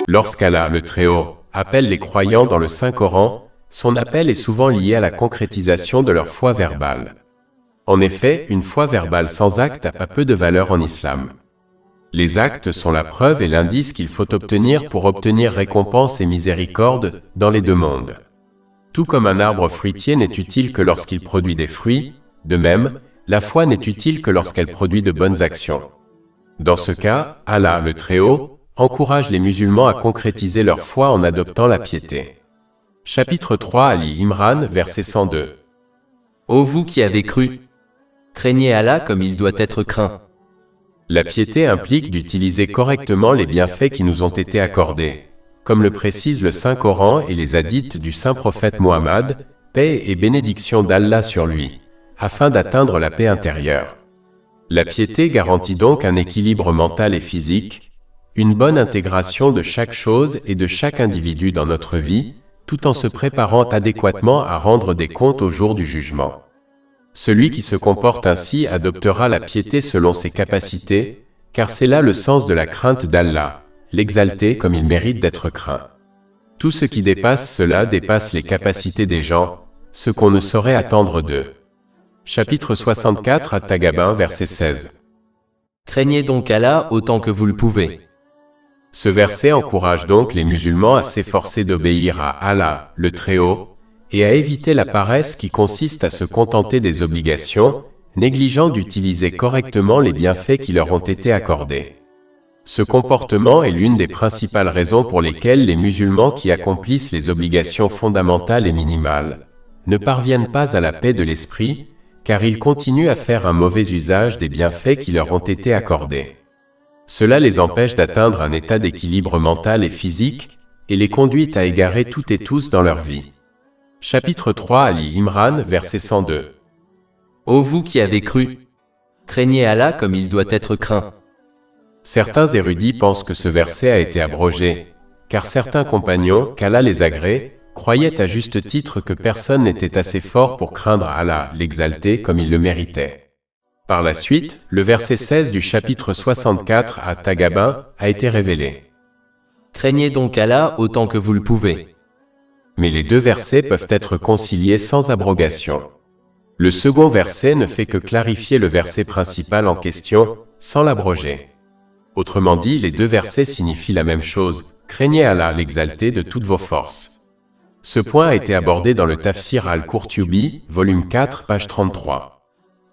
Lorsqu'Allah, le Très-Haut, appelle les croyants dans le Saint-Coran, son appel est souvent lié à la concrétisation de leur foi verbale. En effet, une foi verbale sans acte a pas peu de valeur en islam. Les actes sont la preuve et l'indice qu'il faut obtenir pour obtenir récompense et miséricorde dans les deux mondes. Tout comme un arbre fruitier n'est utile que lorsqu'il produit des fruits, de même, la foi n'est utile que lorsqu'elle produit de bonnes actions. Dans ce cas, Allah, le Très-Haut, encourage les musulmans à concrétiser leur foi en adoptant la piété. Chapitre 3 Ali Imran, verset 102. Ô vous qui avez cru, craignez Allah comme il doit être craint. La piété implique d'utiliser correctement les bienfaits qui nous ont été accordés, comme le précise le Saint-Coran et les hadiths du Saint-Prophète Mohammed, paix et bénédiction d'Allah sur lui, afin d'atteindre la paix intérieure. La piété garantit donc un équilibre mental et physique, une bonne intégration de chaque chose et de chaque individu dans notre vie, tout en se préparant adéquatement à rendre des comptes au jour du jugement. Celui qui se comporte ainsi adoptera la piété selon ses capacités, car c'est là le sens de la crainte d'Allah, l'exalter comme il mérite d'être craint. Tout ce qui dépasse cela dépasse les capacités des gens, ce qu'on ne saurait attendre d'eux. Chapitre 64 At-Tagabun, verset 16. Craignez donc Allah autant que vous le pouvez. Ce verset encourage donc les musulmans à s'efforcer d'obéir à Allah, le Très-Haut, et à éviter la paresse qui consiste à se contenter des obligations, négligeant d'utiliser correctement les bienfaits qui leur ont été accordés. Ce comportement est l'une des principales raisons pour lesquelles les musulmans qui accomplissent les obligations fondamentales et minimales ne parviennent pas à la paix de l'esprit, car ils continuent à faire un mauvais usage des bienfaits qui leur ont été accordés. Cela les empêche d'atteindre un état d'équilibre mental et physique, et les conduit à égarer toutes et tous dans leur vie. Chapitre 3 Ali Imran, verset 102. Ô vous qui avez cru, craignez Allah comme il doit être craint. Certains érudits pensent que ce verset a été abrogé, car certains compagnons, qu'Allah les agrée, croyaient à juste titre que personne n'était assez fort pour craindre Allah, l'exalter comme il le méritait. Par la suite, le verset 16 du chapitre 64 à Tagabun a été révélé. Craignez donc Allah autant que vous le pouvez. Mais les deux versets peuvent être conciliés sans abrogation. Le second verset ne fait que clarifier le verset principal en question, sans l'abroger. Autrement dit, les deux versets signifient la même chose, craignez Allah l'exalté de toutes vos forces. Ce point a été abordé dans le Tafsir al-Qurtubi, volume 4, page 33.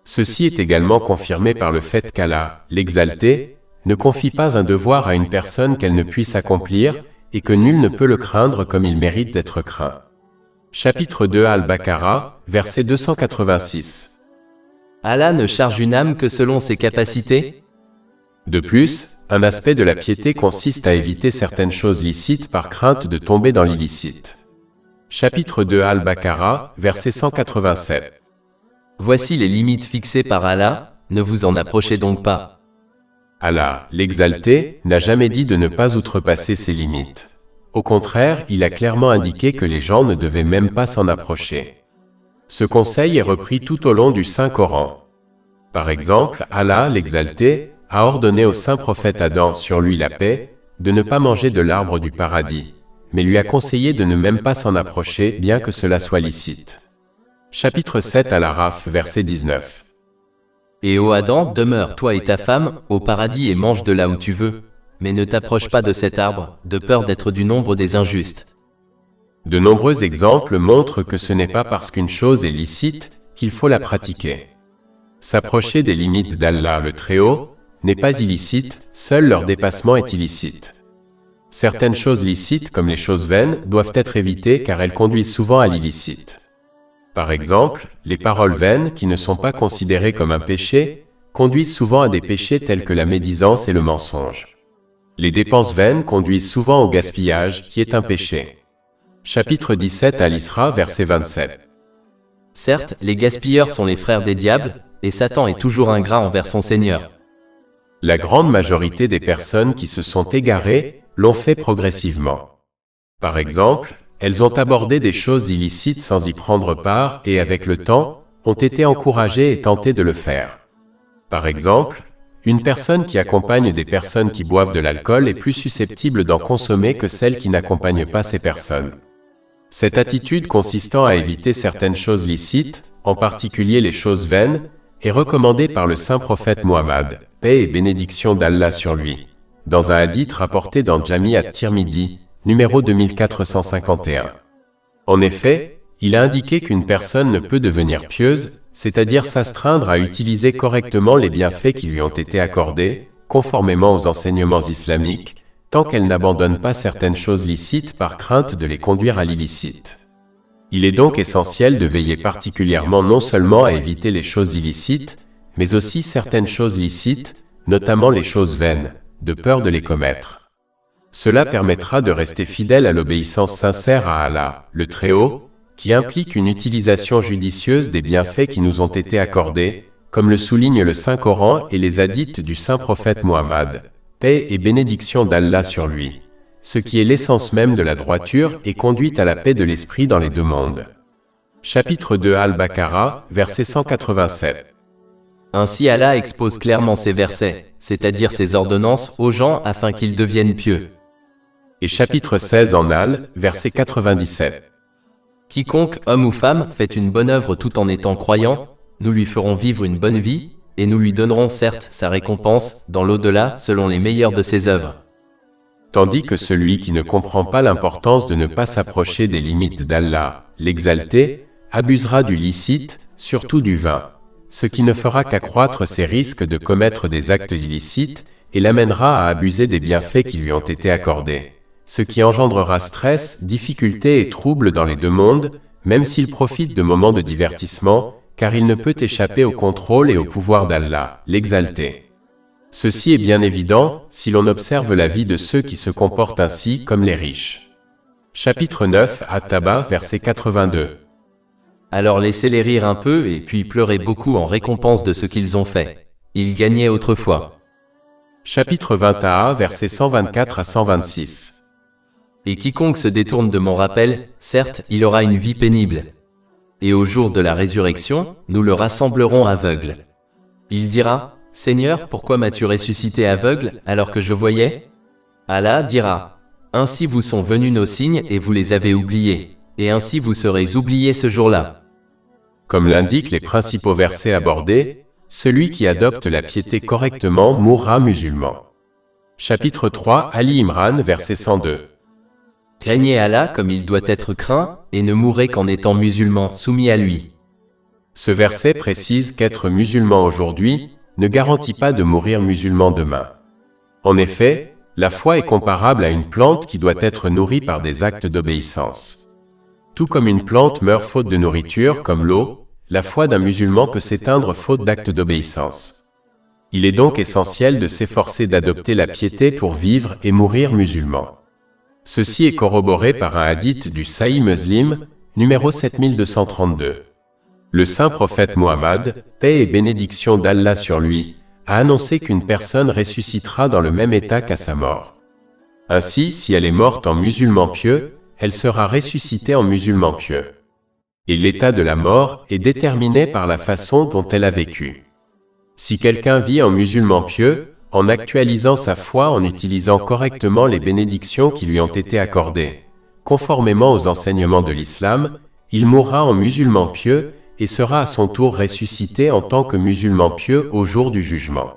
Ceci est également confirmé par le fait qu'Allah, l'exalté, ne confie pas un devoir à une personne qu'elle ne puisse accomplir, et que nul ne peut le craindre comme il mérite d'être craint. Chapitre 2 Al-Baqarah, verset 286. Allah ne charge une âme que selon ses capacités. De plus, un aspect de la piété consiste à éviter certaines choses licites par crainte de tomber dans l'illicite. Chapitre 2 Al-Baqarah, verset 187. Voici les limites fixées par Allah, ne vous en approchez donc pas. Allah, l'exalté, n'a jamais dit de ne pas outrepasser ses limites. Au contraire, il a clairement indiqué que les gens ne devaient même pas s'en approcher. Ce conseil est repris tout au long du Saint-Coran. Par exemple, Allah, l'exalté, a ordonné au saint prophète Adam, sur lui la paix, de ne pas manger de l'arbre du paradis, mais lui a conseillé de ne même pas s'en approcher, bien que cela soit licite. Chapitre 7 Al-Araf, verset 19. Et ô Adam, demeure toi et ta femme au paradis et mange de là où tu veux, mais ne t'approche pas de cet arbre, de peur d'être du nombre des injustes. De nombreux exemples montrent que ce n'est pas parce qu'une chose est licite qu'il faut la pratiquer. S'approcher des limites d'Allah le Très-Haut n'est pas illicite, seul leur dépassement est illicite. Certaines choses licites, comme les choses vaines, doivent être évitées car elles conduisent souvent à l'illicite. Par exemple, les paroles vaines, qui ne sont pas considérées comme un péché, conduisent souvent à des péchés tels que la médisance et le mensonge. Les dépenses vaines conduisent souvent au gaspillage, qui est un péché. Chapitre 17 Al-Isra, verset 27. Certes, les gaspilleurs sont les frères des diables, et Satan est toujours ingrat envers son Seigneur. La grande majorité des personnes qui se sont égarées l'ont fait progressivement. Par exemple, elles ont abordé des choses illicites sans y prendre part et avec le temps, ont été encouragées et tentées de le faire. Par exemple, Une personne qui accompagne des personnes qui boivent de l'alcool est plus susceptible d'en consommer que celle qui n'accompagne pas ces personnes. Cette attitude consistant à éviter certaines choses licites, en particulier les choses vaines, est recommandée par le saint prophète Muhammad, paix et bénédiction d'Allah sur lui, dans un hadith rapporté dans Jami at-Tirmidhi, numéro 2451. En effet, il a indiqué qu'une personne ne peut devenir pieuse, c'est-à-dire s'astreindre à utiliser correctement les bienfaits qui lui ont été accordés, conformément aux enseignements islamiques, tant qu'elle n'abandonne pas certaines choses licites par crainte de les conduire à l'illicite. Il est donc essentiel de veiller particulièrement non seulement à éviter les choses illicites, mais aussi certaines choses licites, notamment les choses vaines, de peur de les commettre. Cela permettra de rester fidèle à l'obéissance sincère à Allah, le Très-Haut, qui implique une utilisation judicieuse des bienfaits qui nous ont été accordés, comme le souligne le Saint-Coran et les hadiths du saint prophète Muhammad, paix et bénédiction d'Allah sur lui, ce qui est l'essence même de la droiture et conduit à la paix de l'esprit dans les deux mondes. Chapitre 2 Al-Baqarah, verset 187. Ainsi Allah expose clairement ces versets, c'est-à-dire ses ordonnances aux gens afin qu'ils deviennent pieux. Et chapitre 16 en Al, verset 97. Quiconque, homme ou femme, fait une bonne œuvre tout en étant croyant, nous lui ferons vivre une bonne vie, et nous lui donnerons certes sa récompense dans l'au-delà selon les meilleures de ses œuvres. Tandis que celui qui ne comprend pas l'importance de ne pas s'approcher des limites d'Allah, l'exalté, abusera du licite, surtout du vin, ce qui ne fera qu'accroître ses risques de commettre des actes illicites et l'amènera à abuser des bienfaits qui lui ont été accordés, ce qui engendrera stress, difficultés et troubles dans les deux mondes, même s'il profite de moments de divertissement, car il ne peut échapper au contrôle et au pouvoir d'Allah, l'exalté. Ceci est bien évident, si l'on observe la vie de ceux qui se comportent ainsi comme les riches. Chapitre 9 At-Taba, verset 82. Alors laissez-les rire un peu et puis pleurer beaucoup en récompense de ce qu'ils ont fait. Ils gagnaient autrefois. Chapitre 20a, versets 124 à 126. Et quiconque se détourne de mon rappel, certes, il aura une vie pénible. Et au jour de la résurrection, nous le rassemblerons aveugle. Il dira, Seigneur, pourquoi m'as-tu ressuscité aveugle alors que je voyais? Allah dira, ainsi vous sont venus nos signes et vous les avez oubliés, et ainsi vous serez oubliés ce jour-là. Comme l'indiquent les principaux versets abordés, celui qui adopte la piété correctement mourra musulman. Chapitre 3 Ali Imran, verset 102. Craignez Allah comme il doit être craint, et ne mourrez qu'en étant musulman soumis à lui. Ce verset précise qu'être musulman aujourd'hui ne garantit pas de mourir musulman demain. En effet, la foi est comparable à une plante qui doit être nourrie par des actes d'obéissance. Tout comme une plante meurt faute de nourriture, comme l'eau, la foi d'un musulman peut s'éteindre faute d'actes d'obéissance. Il est donc essentiel de s'efforcer d'adopter la piété pour vivre et mourir musulman. Ceci est corroboré par un hadith du Sahih Muslim, numéro 7232. Le saint prophète Muhammad, paix et bénédiction d'Allah sur lui, a annoncé qu'une personne ressuscitera dans le même état qu'à sa mort. Ainsi, si elle est morte en musulman pieux, elle sera ressuscitée en musulman pieux. Et l'état de la mort est déterminé par la façon dont elle a vécu. Si quelqu'un vit en musulman pieux, en actualisant sa foi en utilisant correctement les bénédictions qui lui ont été accordées, conformément aux enseignements de l'islam, il mourra en musulman pieux et sera à son tour ressuscité en tant que musulman pieux au jour du jugement.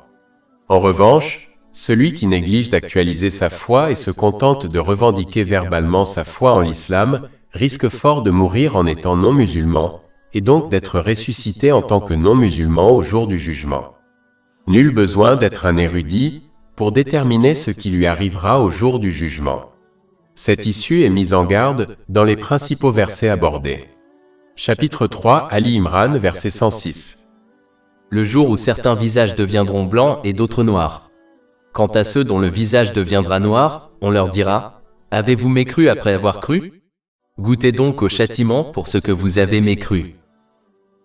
En revanche, celui qui néglige d'actualiser sa foi et se contente de revendiquer verbalement sa foi en l'islam, risque fort de mourir en étant non-musulman, et donc d'être ressuscité en tant que non-musulman au jour du jugement. Nul besoin d'être un érudit pour déterminer ce qui lui arrivera au jour du jugement. Cette issue est mise en garde dans les principaux versets abordés. Chapitre 3 Ali Imran, verset 106. Le jour où certains visages deviendront blancs et d'autres noirs. Quant à ceux dont le visage deviendra noir, on leur dira, « Avez-vous mécru après avoir cru? Goûtez donc au châtiment pour ce que vous avez mécru. »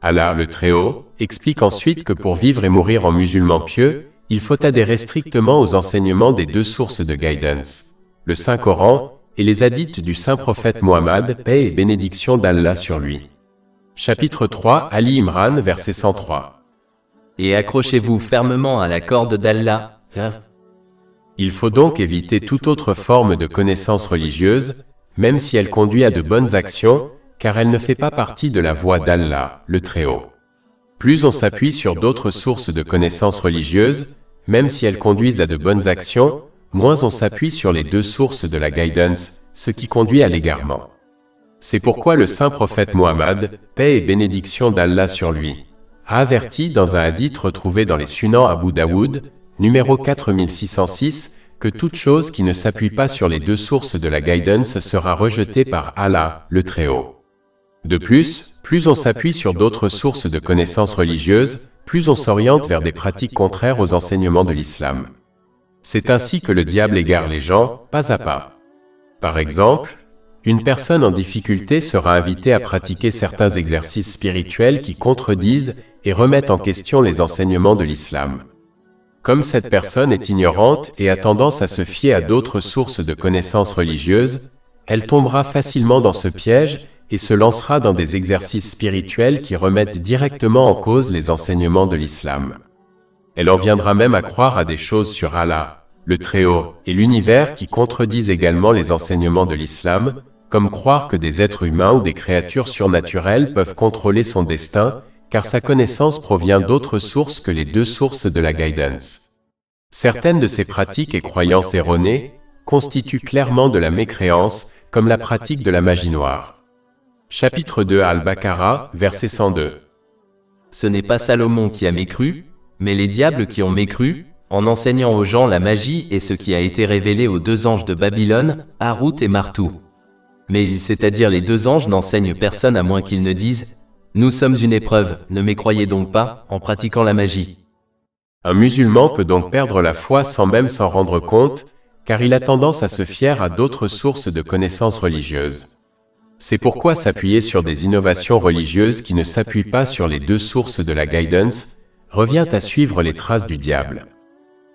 Allah, le Très-Haut, explique ensuite que pour vivre et mourir en musulman pieux, il faut adhérer strictement aux enseignements des deux sources de guidance, le Saint-Coran et les hadiths du saint prophète Muhammad, paix et bénédiction d'Allah sur lui. Chapitre 3 Ali Imran, verset 103. Et accrochez-vous fermement à la corde d'Allah. Il faut donc éviter toute autre forme de connaissance religieuse, même si elle conduit à de bonnes actions, car elle ne fait pas partie de la voie d'Allah, le Très-Haut. Plus on s'appuie sur d'autres sources de connaissances religieuses, même si elles conduisent à de bonnes actions, moins on s'appuie sur les deux sources de la guidance, ce qui conduit à l'égarement. C'est pourquoi le saint prophète Muhammad, paix et bénédiction d'Allah sur lui, a averti dans un hadith retrouvé dans les Sunan Abu Daoud, numéro 4606, que toute chose qui ne s'appuie pas sur les deux sources de la guidance sera rejetée par Allah, le Très-Haut. De plus on s'appuie sur d'autres sources de connaissances religieuses, plus on s'oriente vers des pratiques contraires aux enseignements de l'islam. C'est ainsi que le diable égare les gens, pas à pas. Par exemple, une personne en difficulté sera invitée à pratiquer certains exercices spirituels qui contredisent et remettent en question les enseignements de l'islam. Comme cette personne est ignorante et a tendance à se fier à d'autres sources de connaissances religieuses, elle tombera facilement dans ce piège et se lancera dans des exercices spirituels qui remettent directement en cause les enseignements de l'islam. Elle en viendra même à croire à des choses sur Allah, le Très-Haut, et l'univers qui contredisent également les enseignements de l'islam, comme croire que des êtres humains ou des créatures surnaturelles peuvent contrôler son destin, car sa connaissance provient d'autres sources que les deux sources de la guidance. Certaines de ces pratiques et croyances erronées constituent clairement de la mécréance, comme la pratique de la magie noire. Chapitre 2 Al-Baqarah, verset 102. Ce n'est pas Salomon qui a mécru, mais les diables qui ont mécru, en enseignant aux gens la magie et ce qui a été révélé aux deux anges de Babylone, Harout et Martou. Mais c'est-à-dire les deux anges n'enseignent personne à moins qu'ils ne disent « Nous sommes une épreuve, ne mécroyez donc pas, en pratiquant la magie. » Un musulman peut donc perdre la foi sans même s'en rendre compte, car il a tendance à se fier à d'autres sources de connaissances religieuses. C'est pourquoi s'appuyer sur des innovations religieuses qui ne s'appuient pas sur les deux sources de la guidance revient à suivre les traces du diable.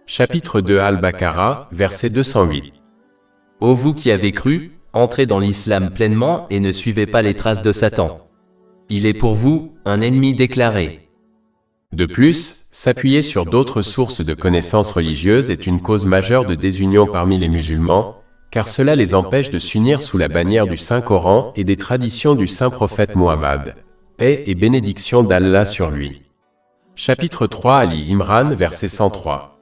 Chapitre 2 Al-Baqarah, verset 208. Ô vous qui avez cru, entrez dans l'islam pleinement et ne suivez pas les traces de Satan. Il est pour vous un ennemi déclaré. De plus, s'appuyer sur d'autres sources de connaissances religieuses est une cause majeure de désunion parmi les musulmans, car cela les empêche de s'unir sous la bannière du Saint-Coran et des traditions du saint prophète Muhammad, paix et bénédiction d'Allah sur lui. Chapitre 3 Ali Imran, verset 103.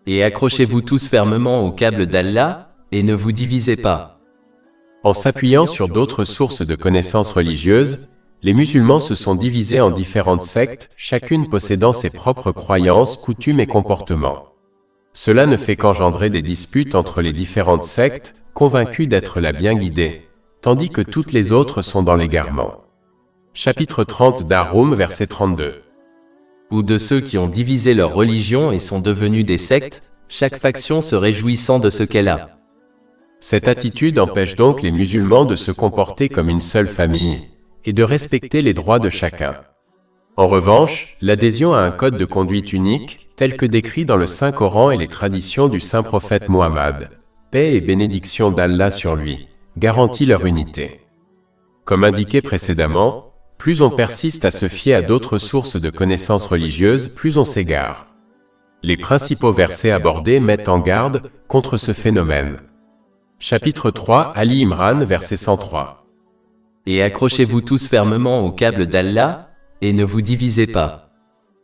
Et accrochez-vous tous fermement au câble d'Allah, et ne vous divisez pas. En s'appuyant sur d'autres sources de connaissances religieuses, les musulmans se sont divisés en différentes sectes, chacune possédant ses propres croyances, coutumes et comportements. Cela ne fait qu'engendrer des disputes entre les différentes sectes, convaincues d'être la bien guidée, tandis que toutes les autres sont dans l'égarement. Chapitre 30 d'Ar-Rum, verset 32. Ou de ceux qui ont divisé leur religion et sont devenus des sectes, chaque faction se réjouissant de ce qu'elle a. Cette attitude empêche donc les musulmans de se comporter comme une seule famille, et de respecter les droits de chacun. En revanche, l'adhésion à un code de conduite unique, tel que décrit dans le Saint-Coran et les traditions du saint prophète Muhammad, paix et bénédiction d'Allah sur lui, garantit leur unité. Comme indiqué précédemment, plus on persiste à se fier à d'autres sources de connaissances religieuses, plus on s'égare. Les principaux versets abordés mettent en garde contre ce phénomène. Chapitre 3 Ali Imran, verset 103. Et accrochez-vous tous fermement au câble d'Allah, et ne vous divisez pas.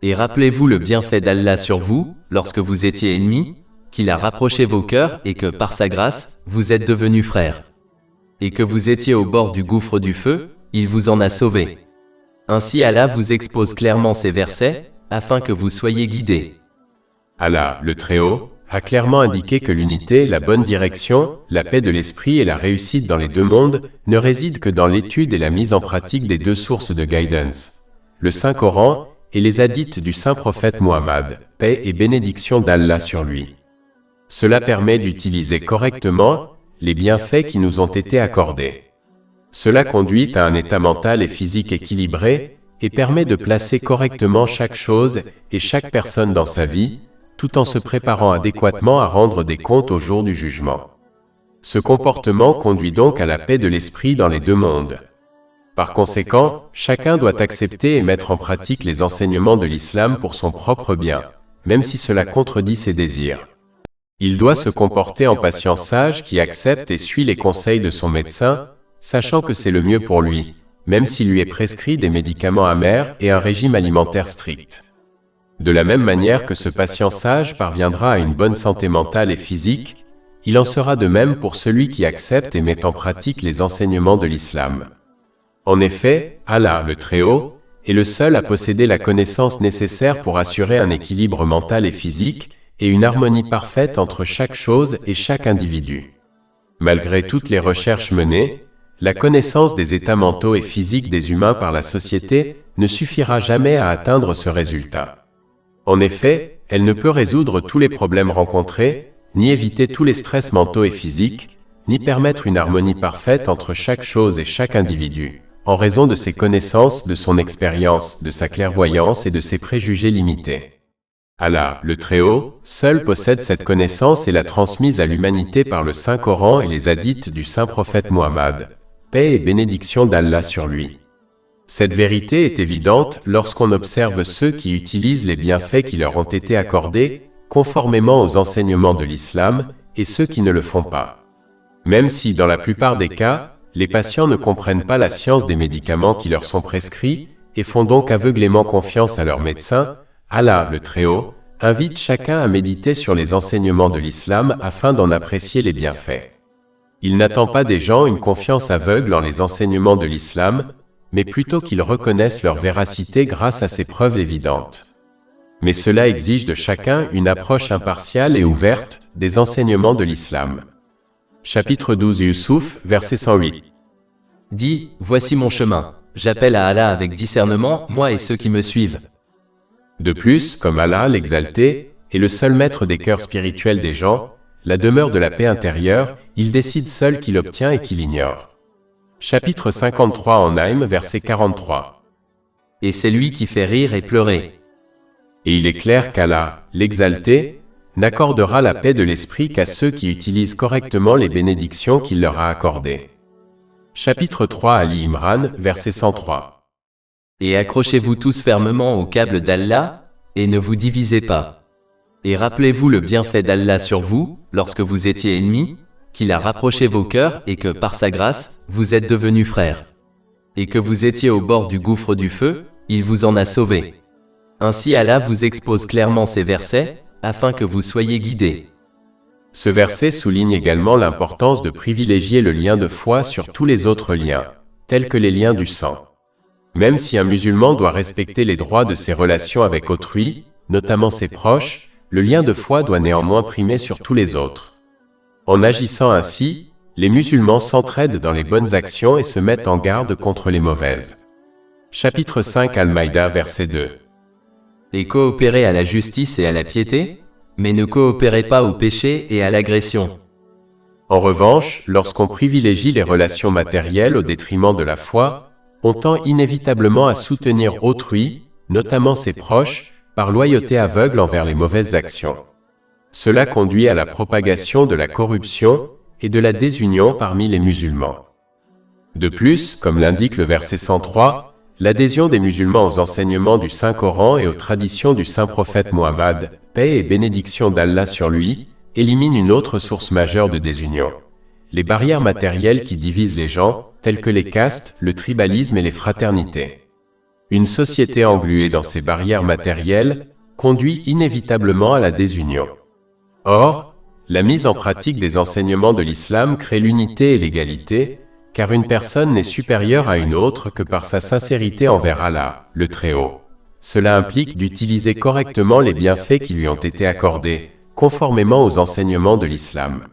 Et rappelez-vous le bienfait d'Allah sur vous, lorsque vous étiez ennemis, qu'il a rapproché vos cœurs et que, par sa grâce, vous êtes devenus frères. Et que vous étiez au bord du gouffre du feu, il vous en a sauvés. Ainsi Allah vous expose clairement ces versets, afin que vous soyez guidés. Allah, le Très-Haut, a clairement indiqué que l'unité, la bonne direction, la paix de l'esprit et la réussite dans les deux mondes ne résident que dans l'étude et la mise en pratique des deux sources de guidance, le Saint-Coran et les hadiths du saint prophète Muhammad, paix et bénédiction d'Allah sur lui. Cela permet d'utiliser correctement les bienfaits qui nous ont été accordés. Cela conduit à un état mental et physique équilibré et permet de placer correctement chaque chose et chaque personne dans sa vie, tout en se préparant adéquatement à rendre des comptes au jour du jugement. Ce comportement conduit donc à la paix de l'esprit dans les deux mondes. Par conséquent, chacun doit accepter et mettre en pratique les enseignements de l'islam pour son propre bien, même si cela contredit ses désirs. Il doit se comporter en patient sage qui accepte et suit les conseils de son médecin, sachant que c'est le mieux pour lui, même s'il lui est prescrit des médicaments amers et un régime alimentaire strict. De la même manière que ce patient sage parviendra à une bonne santé mentale et physique, il en sera de même pour celui qui accepte et met en pratique les enseignements de l'islam. En effet, Allah, le Très-Haut, est le seul à posséder la connaissance nécessaire pour assurer un équilibre mental et physique, et une harmonie parfaite entre chaque chose et chaque individu. Malgré toutes les recherches menées, la connaissance des états mentaux et physiques des humains par la société ne suffira jamais à atteindre ce résultat. En effet, elle ne peut résoudre tous les problèmes rencontrés, ni éviter tous les stress mentaux et physiques, ni permettre une harmonie parfaite entre chaque chose et chaque individu, en raison de ses connaissances, de son expérience, de sa clairvoyance et de ses préjugés limités. Allah, le Très-Haut, seul possède cette connaissance et l'a transmise à l'humanité par le Saint-Coran et les hadiths du Saint-Prophète Muhammad, paix et bénédiction d'Allah sur lui. Cette vérité est évidente lorsqu'on observe ceux qui utilisent les bienfaits qui leur ont été accordés, conformément aux enseignements de l'islam, et ceux qui ne le font pas. Même si, dans la plupart des cas, les patients ne comprennent pas la science des médicaments qui leur sont prescrits, et font donc aveuglément confiance à leur médecin, Allah, le Très-Haut, invite chacun à méditer sur les enseignements de l'islam afin d'en apprécier les bienfaits. Il n'attend pas des gens une confiance aveugle en les enseignements de l'islam, mais plutôt qu'ils reconnaissent leur véracité grâce à ces preuves évidentes. Mais cela exige de chacun une approche impartiale et ouverte des enseignements de l'islam. Chapitre 12 Yusuf, verset 108. Dis, voici mon chemin, j'appelle à Allah avec discernement, moi et ceux qui me suivent. De plus, comme Allah, l'exalté, est le seul maître des cœurs spirituels des gens, la demeure de la paix intérieure, il décide seul qui l'obtient et qui l'ignore. Chapitre 53 en Naïm, verset 43. Et c'est lui qui fait rire et pleurer. Et il est clair qu'Allah, l'exalté, n'accordera la paix de l'esprit qu'à ceux qui utilisent correctement les bénédictions qu'il leur a accordées. Chapitre 3 Ali Imran, verset 103. Et accrochez-vous tous fermement au câble d'Allah, et ne vous divisez pas. Et rappelez-vous le bienfait d'Allah sur vous, lorsque vous étiez ennemis, qu'il a rapproché vos cœurs et que, par sa grâce, vous êtes devenus frères. Et que vous étiez au bord du gouffre du feu, il vous en a sauvés. Ainsi Allah vous expose clairement ces versets, afin que vous soyez guidés. Ce verset souligne également l'importance de privilégier le lien de foi sur tous les autres liens, tels que les liens du sang. Même si un musulman doit respecter les droits de ses relations avec autrui, notamment ses proches, le lien de foi doit néanmoins primer sur tous les autres. En agissant ainsi, les musulmans s'entraident dans les bonnes actions et se mettent en garde contre les mauvaises. Chapitre 5 Al-Maïda, verset 2. Et coopérez à la justice et à la piété, mais ne coopérez pas au péché et à l'agression. En revanche, lorsqu'on privilégie les relations matérielles au détriment de la foi, on tend inévitablement à soutenir autrui, notamment ses proches, par loyauté aveugle envers les mauvaises actions. Cela conduit à la propagation de la corruption et de la désunion parmi les musulmans. De plus, comme l'indique le verset 103, l'adhésion des musulmans aux enseignements du Saint-Coran et aux traditions du Saint-Prophète Muhammad, paix et bénédiction d'Allah sur lui, élimine une autre source majeure de désunion. Les barrières matérielles qui divisent les gens, telles que les castes, le tribalisme et les fraternités. Une société engluée dans ces barrières matérielles conduit inévitablement à la désunion. Or, la mise en pratique des enseignements de l'islam crée l'unité et l'égalité, car une personne n'est supérieure à une autre que par sa sincérité envers Allah, le Très-Haut. Cela implique d'utiliser correctement les bienfaits qui lui ont été accordés, conformément aux enseignements de l'islam.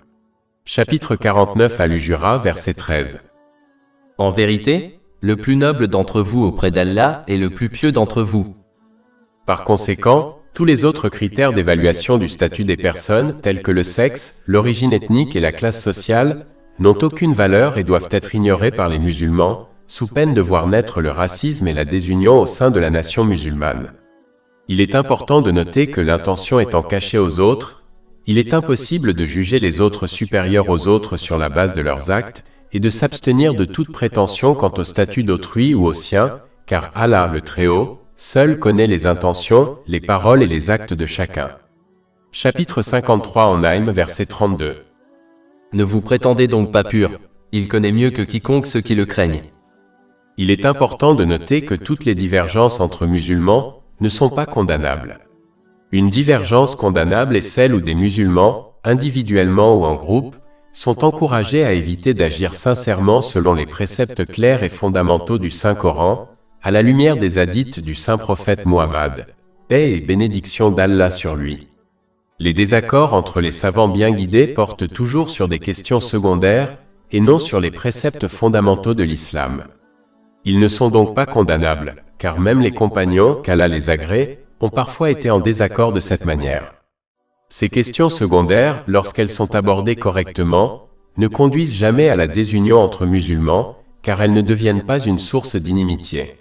Chapitre 49 Al-Hujura, verset 13. En vérité, le plus noble d'entre vous auprès d'Allah est le plus pieux d'entre vous. Par conséquent, tous les autres critères d'évaluation du statut des personnes, tels que le sexe, l'origine ethnique et la classe sociale, n'ont aucune valeur et doivent être ignorés par les musulmans, sous peine de voir naître le racisme et la désunion au sein de la nation musulmane. Il est important de noter que l'intention étant cachée aux autres, il est impossible de juger les autres supérieurs aux autres sur la base de leurs actes, et de s'abstenir de toute prétention quant au statut d'autrui ou au sien, car Allah, le Très-Haut, seul connaît les intentions, les paroles et les actes de chacun. Chapitre 53 en Naïm, verset 32. Ne vous prétendez donc pas pur, il connaît mieux que quiconque ceux qui le craignent. Il est important de noter que toutes les divergences entre musulmans ne sont pas condamnables. Une divergence condamnable est celle où des musulmans, individuellement ou en groupe, sont encouragés à éviter d'agir sincèrement selon les préceptes clairs et fondamentaux du Saint-Coran, à la lumière des hadiths du Saint-Prophète Muhammad, paix et bénédiction d'Allah sur lui. Les désaccords entre les savants bien guidés portent toujours sur des questions secondaires et non sur les préceptes fondamentaux de l'islam. Ils ne sont donc pas condamnables, car même les compagnons, qu'Allah les agrée, ont parfois été en désaccord de cette manière. Ces questions secondaires, lorsqu'elles sont abordées correctement, ne conduisent jamais à la désunion entre musulmans, car elles ne deviennent pas une source d'inimitié.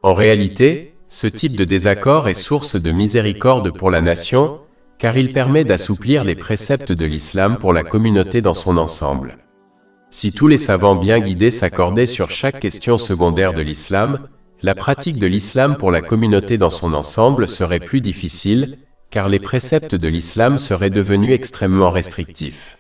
En réalité, ce type de désaccord est source de miséricorde pour la nation, car il permet d'assouplir les préceptes de l'islam pour la communauté dans son ensemble. Si tous les savants bien guidés s'accordaient sur chaque question secondaire de l'islam, la pratique de l'islam pour la communauté dans son ensemble serait plus difficile, car les préceptes de l'islam seraient devenus extrêmement restrictifs.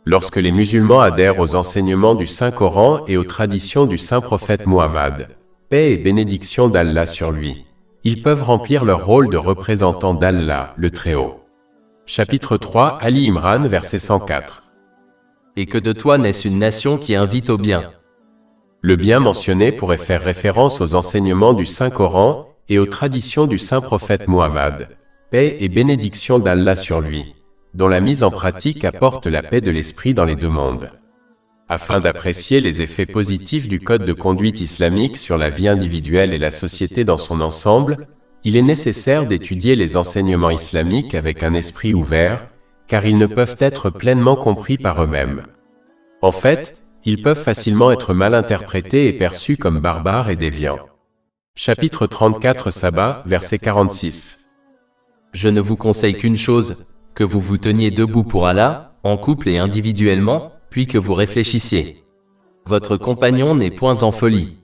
Lorsque les musulmans adhèrent aux enseignements du Saint-Coran et aux traditions du Saint-Prophète Muhammad, paix et bénédiction d'Allah sur lui, ils peuvent remplir leur rôle de représentants d'Allah, le Très-Haut. Chapitre 3, Ali Imran, verset 104. Et que de toi naisse une nation qui invite au bien. Le bien mentionné pourrait faire référence aux enseignements du Saint-Coran et aux traditions du Saint-Prophète Muhammad, paix et bénédiction d'Allah sur lui, dont la mise en pratique apporte la paix de l'esprit dans les deux mondes. Afin d'apprécier les effets positifs du code de conduite islamique sur la vie individuelle et la société dans son ensemble, il est nécessaire d'étudier les enseignements islamiques avec un esprit ouvert, car ils ne peuvent être pleinement compris par eux-mêmes. En fait, ils peuvent facilement être mal interprétés et perçus comme barbares et déviants. Chapitre 34 Sabah, verset 46. Je ne vous conseille qu'une chose, que vous vous teniez debout pour Allah, en couple et individuellement, puis que vous réfléchissiez. Votre compagnon n'est point en folie.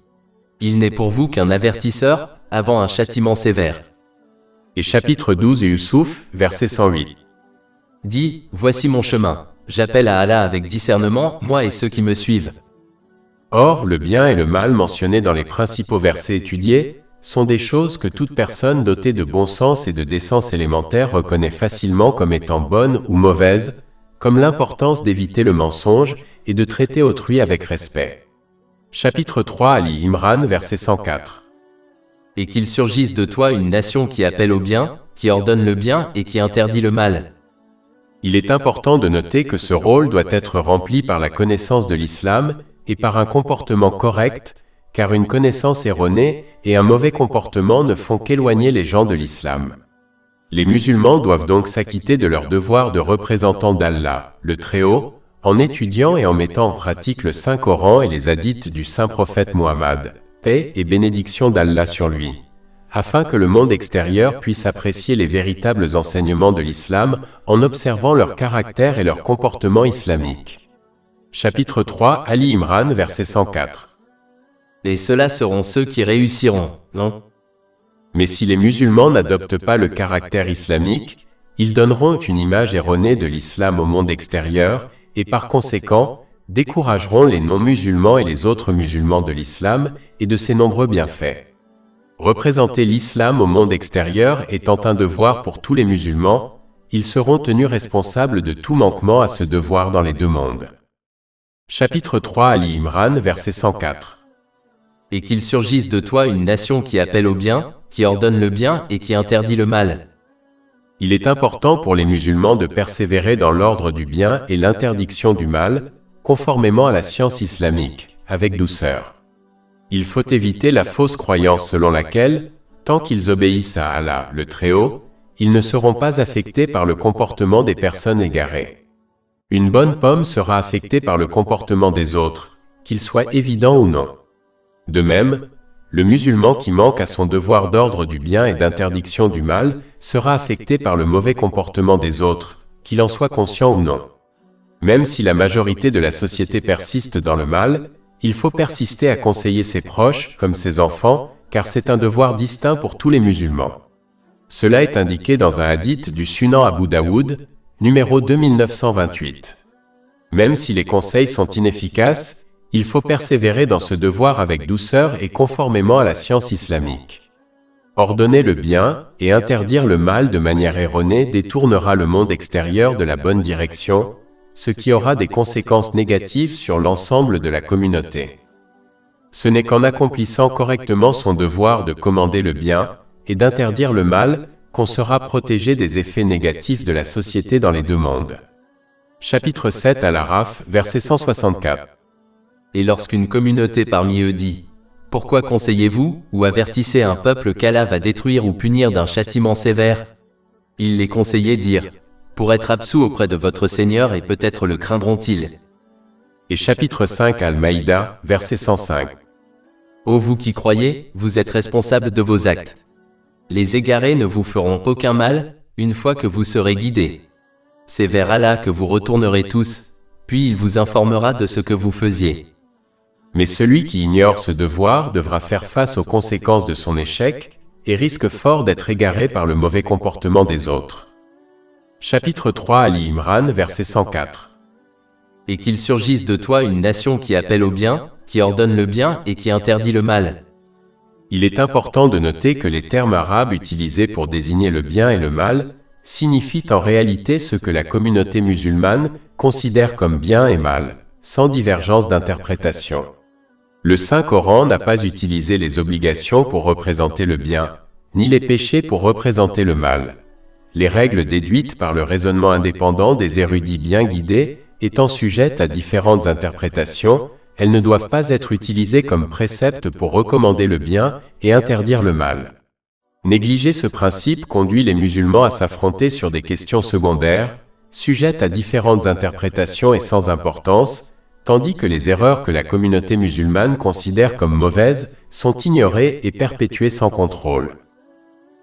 Il n'est pour vous qu'un avertisseur, avant un châtiment sévère. Et chapitre 12 Yusuf, verset 108. Dis, voici mon chemin, j'appelle à Allah avec discernement, moi et ceux qui me suivent. Or, le bien et le mal mentionnés dans les principaux versets étudiés sont des choses que toute personne dotée de bon sens et de décence élémentaire reconnaît facilement comme étant bonnes ou mauvaises, comme l'importance d'éviter le mensonge et de traiter autrui avec respect. Chapitre 3 Ali Imran, verset 104. Et qu'il surgisse de toi une nation qui appelle au bien, qui ordonne le bien et qui interdit le mal. Il est important de noter que ce rôle doit être rempli par la connaissance de l'islam et par un comportement correct, car une connaissance erronée et un mauvais comportement ne font qu'éloigner les gens de l'islam. Les musulmans doivent donc s'acquitter de leur devoir de représentants d'Allah, le Très-Haut, en étudiant et en mettant en pratique le Saint-Coran et les hadiths du Saint-Prophète Muhammad, paix et bénédiction d'Allah sur lui, afin que le monde extérieur puisse apprécier les véritables enseignements de l'islam en observant leur caractère et leur comportement islamique. Chapitre 3 Ali Imran, verset 104. Et ceux-là seront ceux qui réussiront, non? Mais si les musulmans n'adoptent pas le caractère islamique, ils donneront une image erronée de l'islam au monde extérieur et par conséquent, décourageront les non-musulmans et les autres musulmans de l'islam et de ses nombreux bienfaits. Représenter l'islam au monde extérieur étant un devoir pour tous les musulmans, ils seront tenus responsables de tout manquement à ce devoir dans les deux mondes. Chapitre 3 Ali Imran, verset 104. Et qu'il surgisse de toi une nation qui appelle au bien, qui ordonne le bien et qui interdit le mal. Il est important pour les musulmans de persévérer dans l'ordre du bien et l'interdiction du mal, conformément à la science islamique, avec douceur. Il faut éviter la fausse croyance selon laquelle, tant qu'ils obéissent à Allah, le Très-Haut, ils ne seront pas affectés par le comportement des personnes égarées. Une bonne pomme sera affectée par le comportement des autres, qu'il soit évident ou non. De même, le musulman qui manque à son devoir d'ordre du bien et d'interdiction du mal sera affecté par le mauvais comportement des autres, qu'il en soit conscient ou non. Même si la majorité de la société persiste dans le mal, il faut persister à conseiller ses proches, comme ses enfants, car c'est un devoir distinct pour tous les musulmans. Cela est indiqué dans un hadith du Sunan Abu Daoud, numéro 2928. Même si les conseils sont inefficaces, il faut persévérer dans ce devoir avec douceur et conformément à la science islamique. Ordonner le bien et interdire le mal de manière erronée détournera le monde extérieur de la bonne direction, ce qui aura des conséquences négatives sur l'ensemble de la communauté. Ce n'est qu'en accomplissant correctement son devoir de commander le bien et d'interdire le mal qu'on sera protégé des effets négatifs de la société dans les deux mondes. Chapitre 7 Al-Araf, verset 164. Et lorsqu'une communauté parmi eux dit « Pourquoi conseillez-vous ou avertissez un peuple qu'Allah va détruire ou punir d'un châtiment sévère ?» Ils les conseillaient dire « Pour être absous auprès de votre Seigneur et peut-être le craindront-ils. » Et chapitre 5 Al-Maïda, verset 105. Ô vous qui croyez, vous êtes responsables de vos actes. Les égarés ne vous feront aucun mal, une fois que vous serez guidés. C'est vers Allah que vous retournerez tous, puis il vous informera de ce que vous faisiez. Mais celui qui ignore ce devoir devra faire face aux conséquences de son échec et risque fort d'être égaré par le mauvais comportement des autres. Chapitre 3 Ali Imran, verset 104. Et qu'il surgisse de toi une nation qui appelle au bien, qui ordonne le bien et qui interdit le mal. Il est important de noter que les termes arabes utilisés pour désigner le bien et le mal signifient en réalité ce que la communauté musulmane considère comme bien et mal, sans divergence d'interprétation. Le Saint-Coran n'a pas utilisé les obligations pour représenter le bien, ni les péchés pour représenter le mal. Les règles déduites par le raisonnement indépendant des érudits bien guidés étant sujettes à différentes interprétations, elles ne doivent pas être utilisées comme préceptes pour recommander le bien et interdire le mal. Négliger ce principe conduit les musulmans à s'affronter sur des questions secondaires, sujettes à différentes interprétations et sans importance, tandis que les erreurs que la communauté musulmane considère comme mauvaises sont ignorées et perpétuées sans contrôle.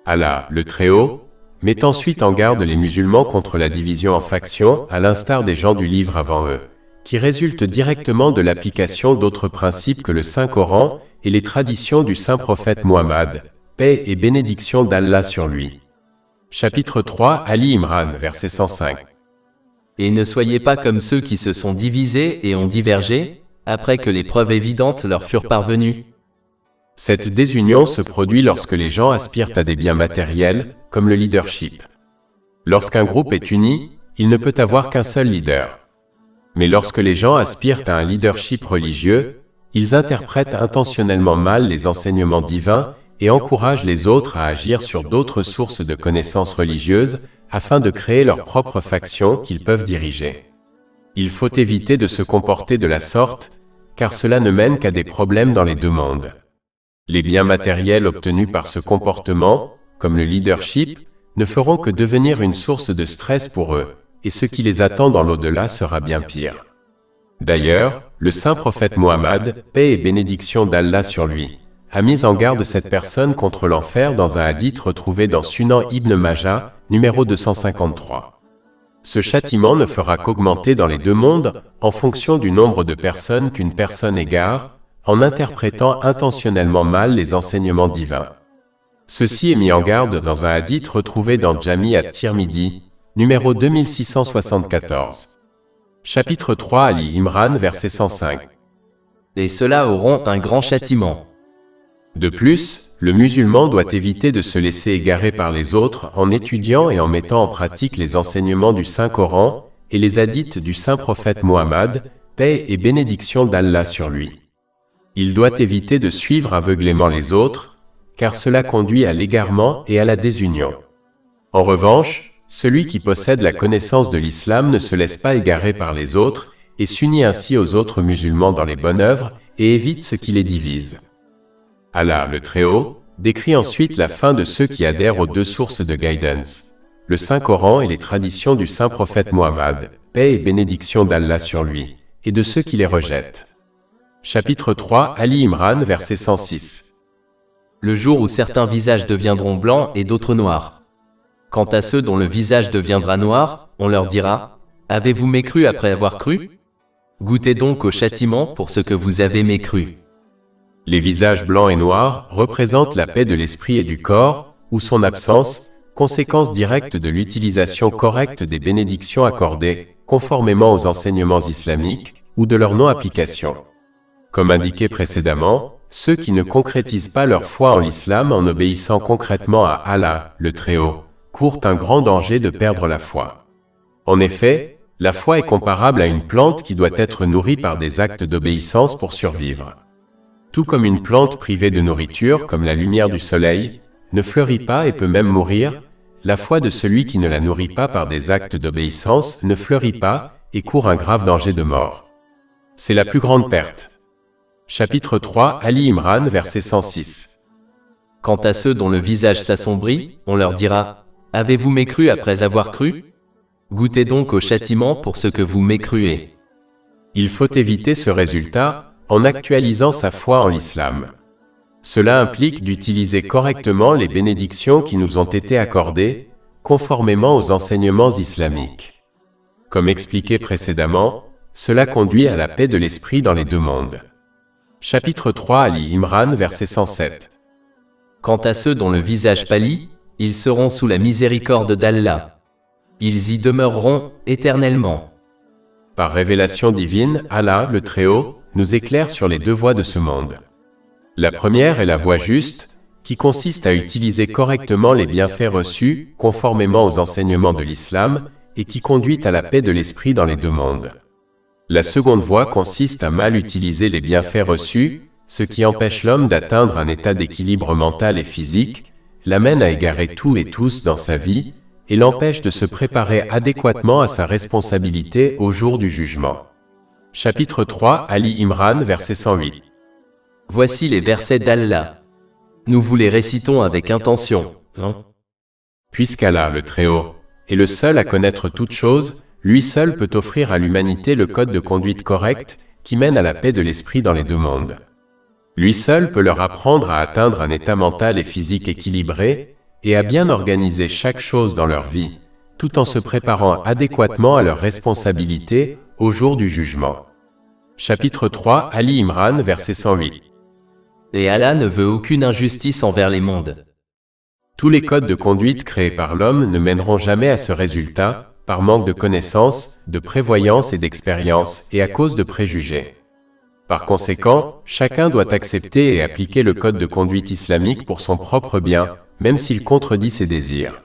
Allah, le Très-Haut, met ensuite en garde les musulmans contre la division en factions, à l'instar des gens du livre avant eux, qui résulte directement de l'application d'autres principes que le Saint-Coran et les traditions du saint prophète Muhammad, paix et bénédiction d'Allah sur lui. Chapitre 3 Ali Imran, verset 105. Et ne soyez pas comme ceux qui se sont divisés et ont divergé, après que les preuves évidentes leur furent parvenues. Cette désunion se produit lorsque les gens aspirent à des biens matériels, comme le leadership. Lorsqu'un groupe est uni, il ne peut avoir qu'un seul leader. Mais lorsque les gens aspirent à un leadership religieux, ils interprètent intentionnellement mal les enseignements divins et encouragent les autres à agir sur d'autres sources de connaissances religieuses afin de créer leur propre faction qu'ils peuvent diriger. Il faut éviter de se comporter de la sorte, car cela ne mène qu'à des problèmes dans les deux mondes. Les biens matériels obtenus par ce comportement, comme le leadership, ne feront que devenir une source de stress pour eux, et ce qui les attend dans l'au-delà sera bien pire. D'ailleurs, le saint prophète Muhammad, paix et bénédiction d'Allah sur lui, a mis en garde cette personne contre l'enfer dans un hadith retrouvé dans Sunan Ibn Majah, numéro 253. Ce châtiment ne fera qu'augmenter dans les deux mondes en fonction du nombre de personnes qu'une personne égare, en interprétant intentionnellement mal les enseignements divins. Ceci est mis en garde dans un hadith retrouvé dans Jami at-Tirmidhi, numéro 2674. Chapitre 3 Ali Imran, verset 105. Et ceux-là auront un grand châtiment. De plus, le musulman doit éviter de se laisser égarer par les autres en étudiant et en mettant en pratique les enseignements du Saint-Coran et les hadiths du saint prophète Muhammad, paix et bénédiction d'Allah sur lui. Il doit éviter de suivre aveuglément les autres, car cela conduit à l'égarement et à la désunion. En revanche, celui qui possède la connaissance de l'islam ne se laisse pas égarer par les autres et s'unit ainsi aux autres musulmans dans les bonnes œuvres et évite ce qui les divise. Allah, le Très-Haut, décrit ensuite la fin de ceux qui adhèrent aux deux sources de guidance, le Saint-Coran et les traditions du saint prophète Muhammad, paix et bénédiction d'Allah sur lui, et de ceux qui les rejettent. Chapitre 3 Ali Imran, verset 106. Le jour où certains visages deviendront blancs et d'autres noirs. Quant à ceux dont le visage deviendra noir, on leur dira « Avez-vous mécru après avoir cru? Goûtez donc au châtiment pour ce que vous avez mécru. Les visages blancs et noirs représentent la paix de l'esprit et du corps, ou son absence, conséquence directe de l'utilisation correcte des bénédictions accordées, conformément aux enseignements islamiques, ou de leur non-application. Comme indiqué précédemment, ceux qui ne concrétisent pas leur foi en l'islam en obéissant concrètement à Allah, le Très-Haut, courent un grand danger de perdre la foi. En effet, la foi est comparable à une plante qui doit être nourrie par des actes d'obéissance pour survivre. Tout comme une plante privée de nourriture, comme la lumière du soleil, ne fleurit pas et peut même mourir, la foi de celui qui ne la nourrit pas par des actes d'obéissance ne fleurit pas et court un grave danger de mort. C'est la plus grande perte. Chapitre 3, Ali Imran, verset 106. Quant à ceux dont le visage s'assombrit, on leur dira, « Avez-vous mécru après avoir cru? Goûtez donc au châtiment pour ce que vous mécruez. » Il faut éviter ce résultat en actualisant sa foi en l'islam. Cela implique d'utiliser correctement les bénédictions qui nous ont été accordées, conformément aux enseignements islamiques. Comme expliqué précédemment, cela conduit à la paix de l'esprit dans les deux mondes. Chapitre 3, Ali Imran, verset 107. Quant à ceux dont le visage pâlit, ils seront sous la miséricorde d'Allah. Ils y demeureront éternellement. Par révélation divine, Allah, le Très-Haut, nous éclaire sur les deux voies de ce monde. La première est la voie juste, qui consiste à utiliser correctement les bienfaits reçus, conformément aux enseignements de l'islam, et qui conduit à la paix de l'esprit dans les deux mondes. La seconde voie consiste à mal utiliser les bienfaits reçus, ce qui empêche l'homme d'atteindre un état d'équilibre mental et physique, l'amène à égarer tout et tous dans sa vie, et l'empêche de se préparer adéquatement à sa responsabilité au jour du jugement. Chapitre 3, Ali Imran, verset 108. Voici les versets d'Allah. Nous vous les récitons avec intention, Puisqu'Allah, le Très-Haut, est le seul à connaître toutes choses, lui seul peut offrir à l'humanité le code de conduite correct qui mène à la paix de l'esprit dans les deux mondes. Lui seul peut leur apprendre à atteindre un état mental et physique équilibré et à bien organiser chaque chose dans leur vie, tout en se préparant adéquatement à leurs responsabilités au jour du jugement. Chapitre 3, Ali Imran, verset 108. Et Allah ne veut aucune injustice envers les mondes. Tous les codes de conduite créés par l'homme ne mèneront jamais à ce résultat, par manque de connaissances, de prévoyance et d'expérience, et à cause de préjugés. Par conséquent, chacun doit accepter et appliquer le code de conduite islamique pour son propre bien, même s'il contredit ses désirs.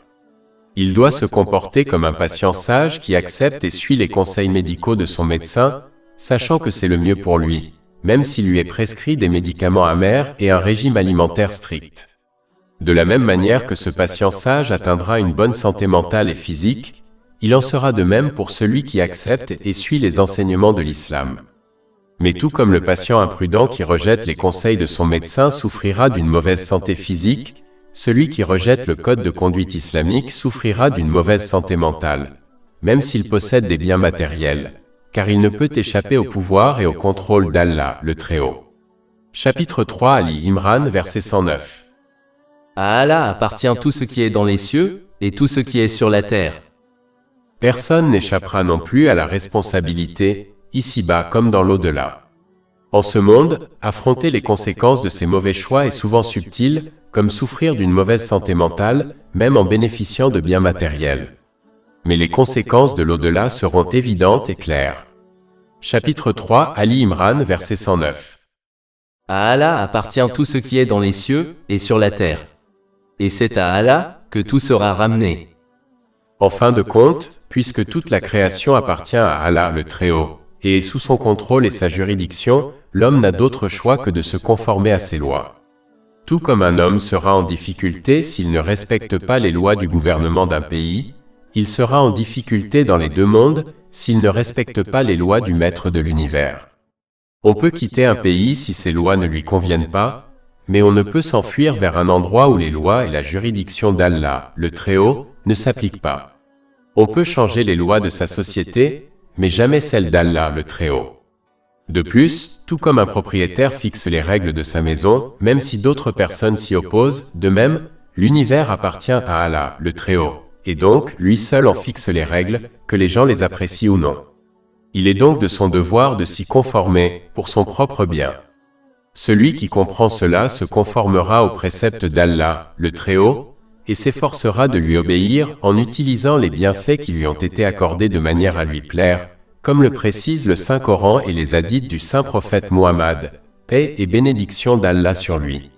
Il doit se comporter comme un patient sage qui accepte et suit les conseils médicaux de son médecin, sachant que c'est le mieux pour lui, même s'il lui est prescrit des médicaments amers et un régime alimentaire strict. De la même manière que ce patient sage atteindra une bonne santé mentale et physique, il en sera de même pour celui qui accepte et suit les enseignements de l'islam. Mais tout comme le patient imprudent qui rejette les conseils de son médecin souffrira d'une mauvaise santé physique, celui qui rejette le code de conduite islamique souffrira d'une mauvaise santé mentale, même s'il possède des biens matériels, car il ne peut échapper au pouvoir et au contrôle d'Allah, le Très-Haut. Chapitre 3, Ali Imran, verset 109. À Allah appartient tout ce qui est dans les cieux et tout ce qui est sur la terre. Personne n'échappera non plus à la responsabilité, ici-bas comme dans l'au-delà. En ce monde, affronter les conséquences de ses mauvais choix est souvent subtil, comme souffrir d'une mauvaise santé mentale, même en bénéficiant de biens matériels. Mais les conséquences de l'au-delà seront évidentes et claires. Chapitre 3, Ali Imran, verset 109. À Allah appartient tout ce qui est dans les cieux et sur la terre. Et c'est à Allah que tout sera ramené. En fin de compte, puisque toute la création appartient à Allah le Très-Haut, et est sous son contrôle et sa juridiction, l'homme n'a d'autre choix que de se conformer à ses lois. Tout comme un homme sera en difficulté s'il ne respecte pas les lois du gouvernement d'un pays, il sera en difficulté dans les deux mondes s'il ne respecte pas les lois du maître de l'univers. On peut quitter un pays si ces lois ne lui conviennent pas, mais on ne peut s'enfuir vers un endroit où les lois et la juridiction d'Allah, le Très-Haut, ne s'appliquent pas. On peut changer les lois de sa société, mais jamais celles d'Allah, le Très-Haut. De plus, tout comme un propriétaire fixe les règles de sa maison, même si d'autres personnes s'y opposent, de même, l'univers appartient à Allah, le Très-Haut, et donc, lui seul en fixe les règles, que les gens les apprécient ou non. Il est donc de son devoir de s'y conformer, pour son propre bien. Celui qui comprend cela se conformera aux préceptes d'Allah, le Très-Haut, et s'efforcera de lui obéir en utilisant les bienfaits qui lui ont été accordés de manière à lui plaire, comme le précise le Saint-Coran et les hadiths du Saint-Prophète Muhammad, paix et bénédiction d'Allah sur lui.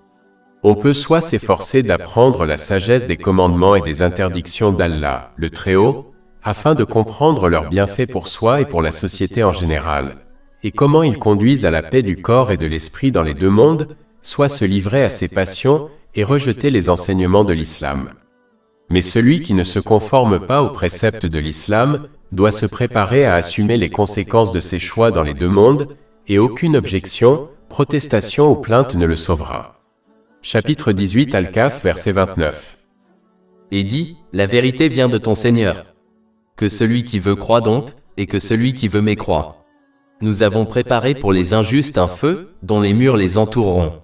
On peut soit s'efforcer d'apprendre la sagesse des commandements et des interdictions d'Allah, le Très-Haut, afin de comprendre leurs bienfaits pour soi et pour la société en général, et comment ils conduisent à la paix du corps et de l'esprit dans les deux mondes, soit se livrer à ses passions et rejeter les enseignements de l'islam. Mais celui qui ne se conforme pas aux préceptes de l'islam doit se préparer à assumer les conséquences de ses choix dans les deux mondes, et aucune objection, protestation ou plainte ne le sauvera. Chapitre 18 Al-Kahf, verset 29. Et dit, la vérité vient de ton Seigneur. Que celui qui veut croit donc, et que celui qui veut mécroit. Nous avons préparé pour les injustes un feu, dont les murs les entoureront.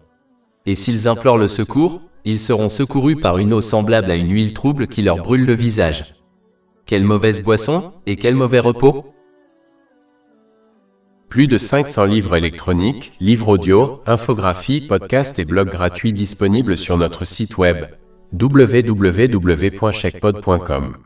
Et s'ils implorent le secours, ils seront secourus par une eau semblable à une huile trouble qui leur brûle le visage. Quelle mauvaise boisson, et quel mauvais repos! Plus de 500 livres électroniques, livres audio, infographies, podcasts et blogs gratuits disponibles sur notre site web www.chekpod.com.